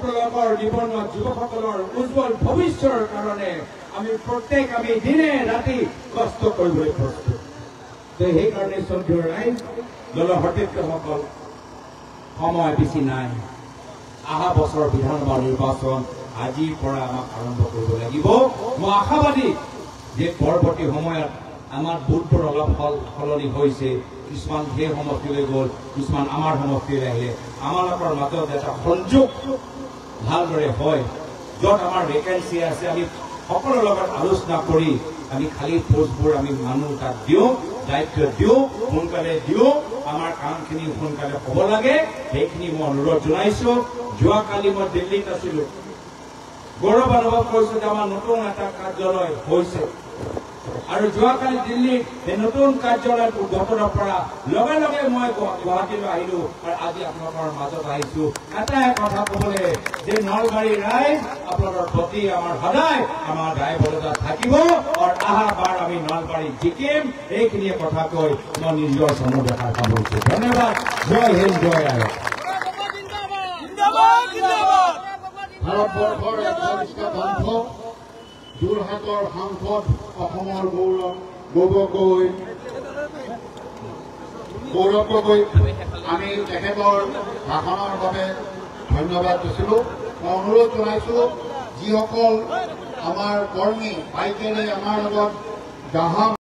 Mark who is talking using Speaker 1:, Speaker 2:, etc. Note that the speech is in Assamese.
Speaker 1: আপোনালোকৰ জীৱনত যুৱকসকলৰ উজ্জ্বল ভৱিষ্যৰ কাৰণে আমি দিনে ৰাতি কষ্ট কৰিবলৈ প্ৰস্তুত। সেইকাৰণে শ্ৰদ্ধেয় ৰাইজ, দলৰ সতীৰ্থসকল, সময় বেছি নাই। অহা বছৰ বিধানসভা নিৰ্বাচন আজিৰ পৰা আমাক আৰম্ভ কৰিব লাগিব। মই আশাবাদী যে পৰৱৰ্তী সময়ত আমাৰ ভোটবোৰ অলপ সলনি হৈছে। কিছুমান সেই সমষ্টিলৈ গ'ল, কিছুমান আমাৰ সমষ্টিলৈ আহিলে। আমালোকৰ মাজত এটা সংযোগ ভালদৰে হয়, য'ত আমাৰ ভেকেঞ্চি আছে আমি সকলোৰ লগত আলোচনা কৰি আমি খালী পোষ্টবোৰ আমি মানুহ তাত দিওঁ, দায়িত্ব দিওঁ, সোনকালে দিওঁ। আমাৰ কামখিনি সোনকালে হ'ব লাগে, সেইখিনি মই অনুৰোধ জনাইছো। যোৱাকালি মই দিল্লীত আছিলো, গৌৰৱ অনুভৱ কৰিছো যে আমাৰ নতুন এটা কাৰ্যালয় হৈছে আৰু যোৱাকালি দিল্লীত এই নতুন কাৰ্যালয় উদ্ঘাটনৰ পৰা লগে লগে মই গুৱাহাটীলৈ আহিলো আৰু আজি আপোনালোকৰ মাজত আহিছো এটাই কথা ক'বলৈ যে নলবাৰীৰ ৰাইজ আপোনালোকৰ প্ৰতি আমাৰ সদায় আমাৰ দায়বদ্ধতা থাকিব আৰু অহাবাৰ আমি নলবাৰী জিকিম। এইখিনিয়ে কথা কৈ মই নিজৰ চমু দেখাৰ সামৰিছো। ধন্যবাদ। জয় হিন্দ, জয় আয়ো।
Speaker 2: ভাৰতবৰ্ষৰ একনিষ্ঠ বন্ধ যোৰহাটৰ সাংসদ, অসমৰ গৌৰৱ গগৈ, আমি তেখেতৰ ভাষণৰ বাবে ধন্যবাদ দিছিলোঁ। মই অনুৰোধ জনাইছোঁ যিসকল আমাৰ কৰ্মী বাইকেৰে আমাৰ লগত জাহাজ